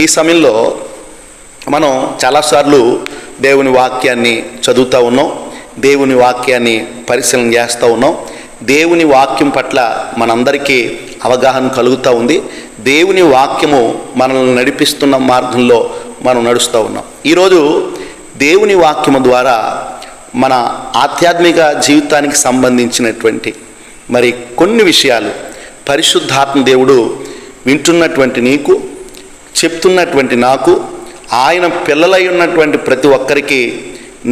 ఈ సమయంలో మనం చాలాసార్లు దేవుని వాక్యాన్ని చదువుతూ ఉన్నాం, దేవుని వాక్యాన్ని పరిశీలన చేస్తూ ఉన్నాం. దేవుని వాక్యం పట్ల మనందరికీ అవగాహన కలుగుతూ ఉంది. దేవుని వాక్యము మనల్ని నడిపిస్తున్న మార్గంలో మనం నడుస్తూ ఉన్నాం. ఈరోజు దేవుని వాక్యము ద్వారా మన ఆధ్యాత్మిక జీవితానికి సంబంధించినటువంటి మరి కొన్ని విషయాలు పరిశుద్ధాత్మ దేవుడు వింటున్నటువంటి నీకు, చెప్తున్నటువంటి నాకు, ఆయన పిల్లలై ఉన్నటువంటి ప్రతి ఒక్కరికి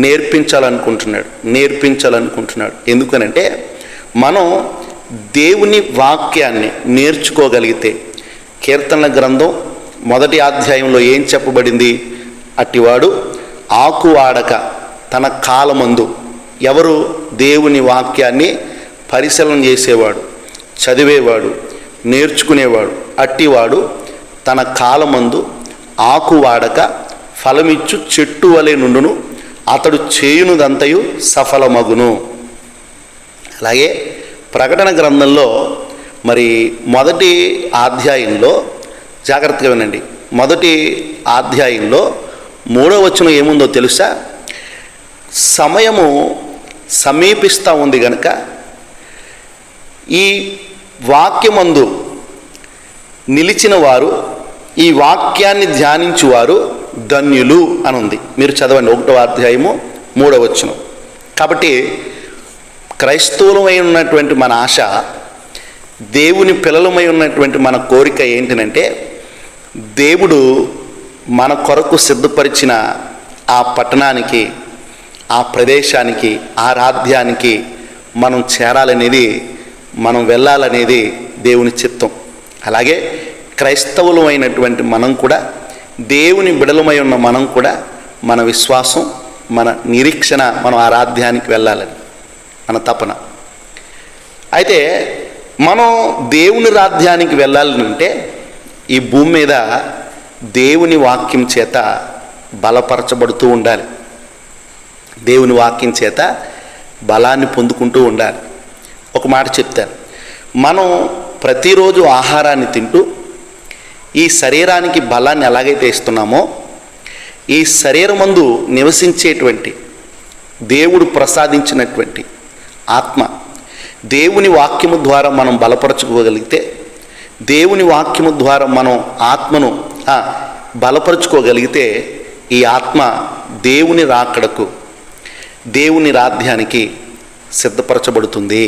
నేర్పించాలనుకుంటున్నాడు. ఎందుకనంటే మనం దేవుని వాక్యాన్ని నేర్చుకోగలిగితే, కీర్తనల గ్రంథం 1వ అధ్యాయంలో ఏం చెప్పబడింది? అట్టివాడు ఆకు వాడక తన కాలమందు. ఎవరు? దేవుని వాక్యాన్ని పరిశీలన చేసేవాడు, చదివేవాడు, నేర్చుకునేవాడు. అట్టివాడు తన కాలమందు ఆకు వాడక ఫలమిచ్చు చెట్టు వలె నుండును, అతడు చేయునుదంతయు సఫలమగును. అలాగే ప్రకటన గ్రంథంలో మరి 1వ అధ్యాయంలో జాగ్రత్తగా వినండి. 1వ అధ్యాయంలో 3వ వచనం ఏముందో తెలుసా? సమయము సమీపిస్తూ ఉంది గనుక ఈ వాక్యమందు నిలిచిన వారు, ఈ వాక్యాన్ని ధ్యానించువారు ధన్యులు అని ఉంది. మీరు చదవండి 1వ అధ్యాయము 3వ వచనం. కాబట్టి క్రైస్తవులమై ఉన్నటువంటి మన ఆశ, దేవుని పిల్లలమై ఉన్నటువంటి మన కోరిక ఏంటంటే, దేవుడు మన కొరకు సిద్ధపరిచిన ఆ పట్టణానికి, ఆ ప్రదేశానికి, ఆ రాజ్యానికి మనం చేరాలనేది, మనం వెళ్ళాలనేది దేవుని చిత్తం. అలాగే క్రైస్తవులమైనటువంటి మనం కూడా, దేవుని బిడలమై ఉన్న మనం కూడా, మన విశ్వాసం, మన నిరీక్షణ మనం ఆ రాజ్యానికి వెళ్ళాలని మన తపన. అయితే మనం దేవుని రాజ్యానికి వెళ్ళాలంటే ఈ భూమి మీద దేవుని వాక్యం చేత బలపరచబడుతూ ఉండాలి, దేవుని వాక్యం చేత బలాన్ని పొందుకుంటూ ఉండాలి. ఒక మాట చెప్తాను, మనం ప్రతిరోజు ఆహారాన్ని తింటూ ఈ శరీరానికి బలాన్ని ఎలాగైతే ఇస్తున్నామో, ఈ శరీరమందు నివసించేటువంటి దేవుడు ప్రసాదించినటువంటి ఆత్మ, దేవుని వాక్యము ద్వారా మనం బలపరచుకోగలిగితే, దేవుని వాక్యము ద్వారా మనం ఆత్మను బలపరుచుకోగలిగితే, ఈ ఆత్మ దేవుని రాకడకు, దేవుని రాజ్యానికి సిద్ధపరచబడుతుంది.